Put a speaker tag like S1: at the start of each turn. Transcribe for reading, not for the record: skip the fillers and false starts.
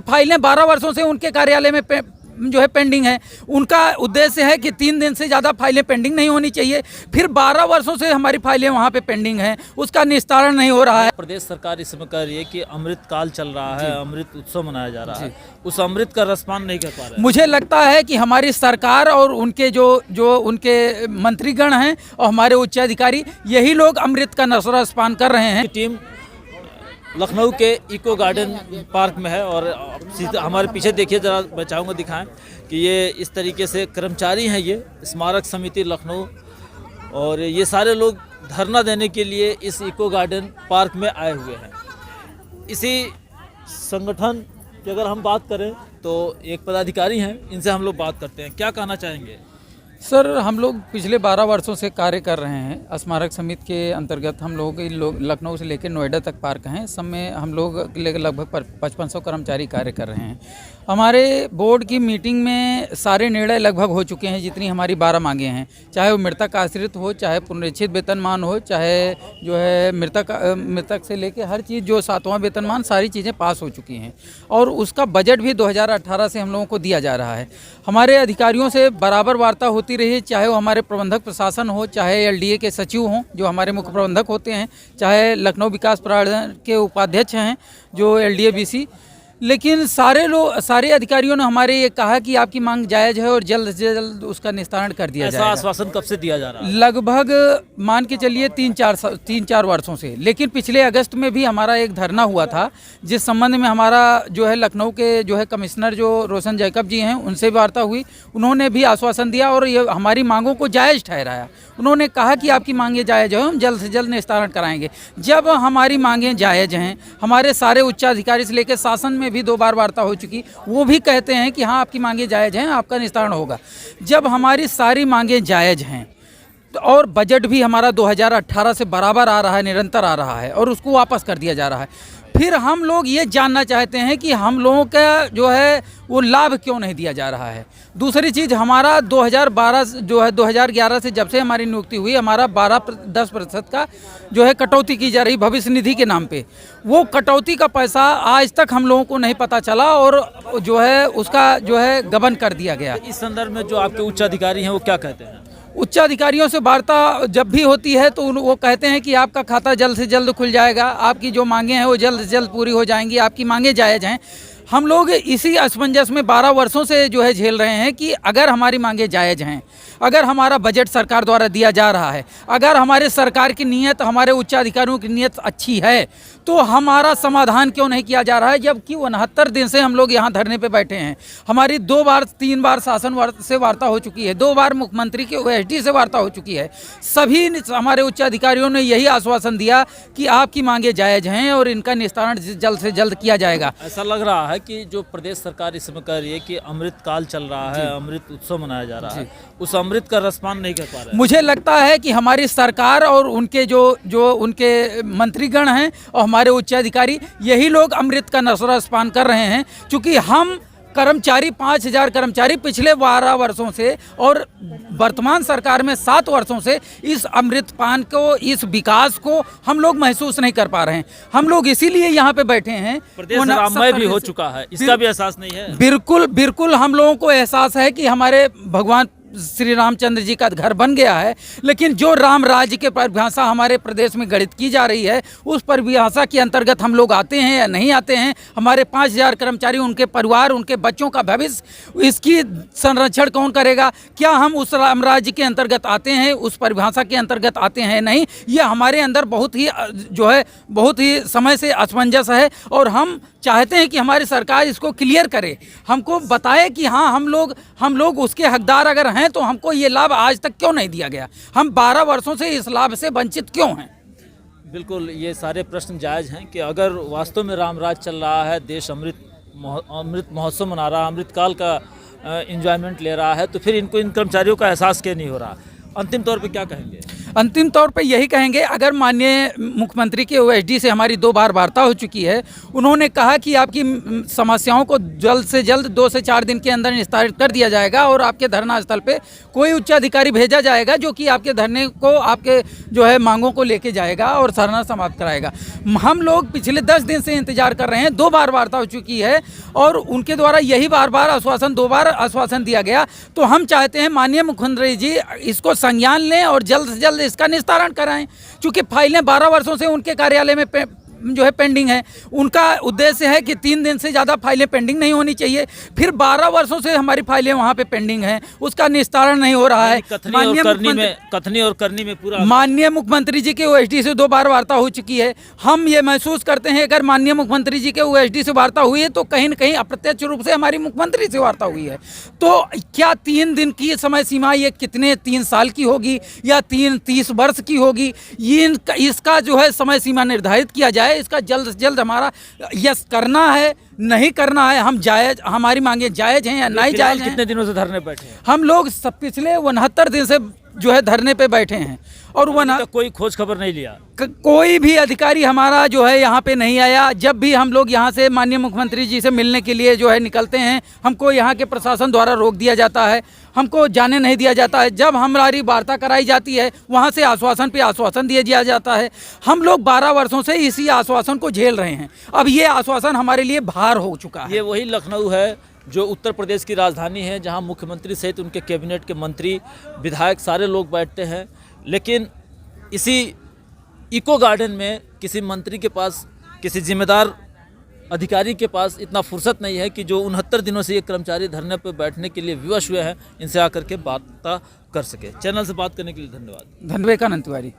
S1: फाइलें 12 वर्षों से उनके कार्यालय में जो है पेंडिंग है। उनका उद्देश्य है कि 3 दिन से ज़्यादा फाइलें पेंडिंग नहीं होनी चाहिए। फिर 12 वर्षों से हमारी फाइलें वहाँ पे पेंडिंग हैं, उसका निस्तारण नहीं हो रहा है।
S2: प्रदेश सरकार इस समय कह रही है कि अमृत काल चल रहा है, अमृत उत्सव मनाया जा रहा है, उस अमृत का रसपान नहीं कर पा रहे।
S1: मुझे लगता है कि हमारी सरकार और उनके जो उनके मंत्रीगण हैं और हमारे उच्च अधिकारी, यही लोग अमृत का रसपान कर रहे हैं।
S2: टीम लखनऊ के इको गार्डन पार्क में है और हमारे पीछे देखिए, जरा मैं चाहूँगा दिखाएं कि ये इस तरीके से कर्मचारी हैं, ये स्मारक समिति लखनऊ, और ये सारे लोग धरना देने के लिए इस इको गार्डन पार्क में आए हुए हैं। इसी संगठन की अगर हम बात करें तो एक पदाधिकारी हैं, इनसे हम लोग बात करते हैं। क्या कहना चाहेंगे?
S1: सर, हम लोग पिछले 12 वर्षों से कार्य कर रहे हैं। स्मारक समिति के अंतर्गत हम लोग लखनऊ से लेकर नोएडा तक पार्क हैं, सब में हम लोग लगभग 5500 कर्मचारी कार्य कर रहे हैं। हमारे बोर्ड की मीटिंग में सारे निर्णय लगभग हो चुके हैं, जितनी हमारी 12 मांगे हैं, चाहे वो मृतक आश्रित हो, चाहे पुनरीक्षित वेतनमान हो, चाहे जो है मृतक से लेकर हर चीज़, जो 7वां वेतनमान, सारी चीज़ें पास हो चुकी हैं। और उसका बजट भी 2018 से हम लोगों को दिया जा रहा है। हमारे अधिकारियों से बराबर वार्ता होती रही, चाहे वो हमारे प्रबंधक प्रशासन हो, चाहे एलडीए के सचिव हों जो हमारे मुख्य प्रबंधक होते हैं, चाहे लखनऊ विकास प्राधिकरण के उपाध्यक्ष हैं जो एलडीए बीसी। लेकिन सारे अधिकारियों ने हमारे ये कहा कि आपकी मांग जायज़ है और जल्द से जल्द उसका निस्तारण कर दिया जाएगा।
S2: ऐसा आश्वासन कब से दिया जा रहा है?
S1: लगभग मान के चलिए 3-4 वर्षों से। लेकिन पिछले अगस्त में भी हमारा एक धरना हुआ था, जिस संबंध में हमारा जो है लखनऊ के जो है कमिश्नर जो रोशन जैकब जी हैं, उनसे वार्ता हुई। उन्होंने भी आश्वासन दिया और ये हमारी मांगों को जायज़ ठहराया। उन्होंने कहा कि आपकी मांगें जायज़ है, हम जल्द से जल्द निस्तारण कराएंगे। जब हमारी मांगें जायज़ हैं, हमारे सारे उच्चाधिकारी से लेकर शासन में भी 2 बार वार्ता हो चुकी, वो भी कहते हैं कि हाँ आपकी मांगें जायज़ हैं, आपका निस्तारण होगा। जब हमारी सारी मांगें जायज़ हैं और बजट भी हमारा 2018 से बराबर आ रहा है, निरंतर आ रहा है, और उसको वापस कर दिया जा रहा है, फिर हम लोग ये जानना चाहते हैं कि हम लोगों का जो है वो लाभ क्यों नहीं दिया जा रहा है। दूसरी चीज़, हमारा 2011 से जब से हमारी नियुक्ति हुई, हमारा 10% का जो है कटौती की जा रही भविष्य निधि के नाम पे। वो कटौती का पैसा आज तक हम लोगों को नहीं पता चला और जो है उसका जो है गबन कर दिया गया।
S2: इस संदर्भ में जो आपके उच्च अधिकारी हैं वो क्या कहते हैं?
S1: उच्च अधिकारियों से वार्ता जब भी होती है तो वो कहते हैं कि आपका खाता जल्द से जल्द खुल जाएगा, आपकी जो मांगें हैं वो जल्द से जल्द पूरी हो जाएंगी, आपकी मांगें जायज़ हैं। हम लोग इसी असमंजस में 12 वर्षों से जो है झेल रहे हैं कि अगर हमारी मांगें जायज़ हैं, अगर हमारा बजट सरकार द्वारा दिया जा रहा है, अगर हमारे सरकार की नीयत, हमारे उच्चाधिकारियों की नीयत अच्छी है, तो हमारा समाधान क्यों नहीं किया जा रहा है? जबकि 69 दिन से हम लोग यहाँ धरने पे बैठे हैं। हमारी 3 बार शासन से वार्ता हो चुकी है, 2 बार मुख्यमंत्री के ओएसडी से वार्ता हो चुकी है। सभी हमारे उच्चाधिकारियों ने यही आश्वासन दिया कि आपकी मांगें जायज़ हैं और इनका निस्तारण जल्द से जल्द किया जाएगा।
S2: ऐसा लग रहा है कि जो प्रदेश सरकार इस समय कह रही है कि अमृत काल चल रहा है, अमृत उत्सव मनाया जा रहा है, उस अमृत का रसपान नहीं कर पा रहे।
S1: मुझे लगता है कि हमारी सरकार और उनके जो उनके मंत्रीगण हैं और हमारे उच्चाधिकारी, यही लोग अमृत का रसपान कर रहे हैं। क्योंकि हम कर्मचारी 5000 कर्मचारी पिछले 12 वर्षों से और वर्तमान सरकार में 7 वर्षों से इस अमृतपान को, इस विकास को हम लोग महसूस नहीं कर पा रहे हैं। हम लोग इसीलिए यहाँ पे बैठे हैं।
S2: प्रदेश राममय भी हो चुका है, इसका भी एहसास नहीं है?
S1: बिल्कुल हम लोगों को एहसास है कि हमारे भगवान श्री रामचंद्र जी का घर बन गया है, लेकिन जो राम राज्य के परिभाषा हमारे प्रदेश में गढ़ित की जा रही है, उस परिभाषा के अंतर्गत हम लोग आते हैं या नहीं आते हैं। हमारे 5000 कर्मचारी, उनके परिवार, उनके बच्चों का भविष्य, इसकी संरक्षण कौन करेगा? क्या हम उस राम राज्य के अंतर्गत आते हैं, उस परिभाषा के अंतर्गत आते हैं? नहीं, ये हमारे अंदर बहुत ही समय से असमंजस है और हम चाहते हैं कि हमारी सरकार इसको क्लियर करे, हमको बताए कि हाँ हम लोग उसके हकदार अगर हैं तो हमको ये लाभ आज तक क्यों नहीं दिया गया, हम 12 वर्षों से इस लाभ से वंचित क्यों हैं।
S2: बिल्कुल, ये सारे प्रश्न जायज़ हैं कि अगर वास्तव में रामराज चल रहा है, देश अमृत महोत्सव मना रहा है, अमृत काल का एंजॉयमेंट ले रहा है, तो फिर इन कर्मचारियों का एहसास क्यों नहीं हो रहा? अंतिम तौर पे क्या कहेंगे?
S1: अंतिम तौर पे यही कहेंगे, अगर माननीय मुख्यमंत्री के ओएसडी से हमारी 2 बार वार्ता हो चुकी है, उन्होंने कहा कि आपकी समस्याओं को जल्द से जल्द 2 से 4 दिन के अंदर निस्तारित कर दिया जाएगा और आपके धरना स्थल पे कोई उच्च अधिकारी भेजा जाएगा जो कि आपके धरने को, आपके जो है मांगों को लेके जाएगा और धरना समाप्त कराएगा। हम लोग पिछले 10 दिन से इंतजार कर रहे हैं, 2 बार वार्ता हो चुकी है और उनके द्वारा यही बार आश्वासन, 2 बार आश्वासन दिया गया। तो हम चाहते हैं माननीय मुख्यमंत्री जी इसको संज्ञान लें और जल्द से जल्द इसका निस्तारण कराएं, क्योंकि फाइलें 12 वर्षों से उनके कार्यालय में जो है पेंडिंग है। उनका उद्देश्य है कि 3 दिन से ज़्यादा फाइलें पेंडिंग नहीं होनी चाहिए, फिर 12 वर्षों से हमारी फाइलें वहाँ पे पेंडिंग हैं, उसका निस्तारण नहीं हो रहा है।
S2: कथनी और करनी में पूरा
S1: माननीय मुख्यमंत्री जी के ओएसडी से 2 बार वार्ता हो चुकी है। हम ये महसूस करते हैं अगर माननीय मुख्यमंत्री जी के ओएसडी से वार्ता हुई है तो कहीं न कहीं अप्रत्यक्ष रूप से हमारी मुख्यमंत्री से वार्ता हुई है। तो क्या 3 दिन की समय सीमा ये कितने 3 साल की होगी या 30 वर्ष की होगी, ये इसका जो है समय सीमा निर्धारित किया जाए। इसका जल्द से जल्द हमारा यस करना है, नहीं करना है। हम जायज, हमारी मांगे जायज हैं या नहीं जायज हैं।
S2: कितने दिनों से धरने बैठे हैं?
S1: हम लोग सब पिछले 69 दिन से जो है धरने पे बैठे हैं और
S2: कोई खोज खबर नहीं लिया।
S1: कोई भी अधिकारी हमारा जो है यहाँ पे नहीं आया। जब भी हम लोग यहाँ से माननीय मुख्यमंत्री जी से मिलने के लिए जो है निकलते हैं, हमको यहाँ के प्रशासन द्वारा रोक दिया जाता है, हमको जाने नहीं दिया जाता है। जब हमारी वार्ता कराई जाती है वहाँ से आश्वासन पे आश्वासन दिया दिया जाता है। हम लोग 12 वर्षों से इसी आश्वासन को झेल रहे हैं। अब ये आश्वासन हमारे लिए भार हो चुका है।
S2: ये वही लखनऊ है जो उत्तर प्रदेश की राजधानी है, जहां मुख्यमंत्री सहित उनके कैबिनेट के मंत्री, विधायक सारे लोग बैठते हैं। लेकिन इसी इको गार्डन में किसी मंत्री के पास, किसी जिम्मेदार अधिकारी के पास इतना फुर्सत नहीं है कि जो 69 दिनों से ये कर्मचारी धरने पर बैठने के लिए विवश हुए हैं, इनसे आकर के वार्ता कर सके। चैनल से बात करने के लिए धन्यवाद।
S1: धन्यवाद। तिवारी।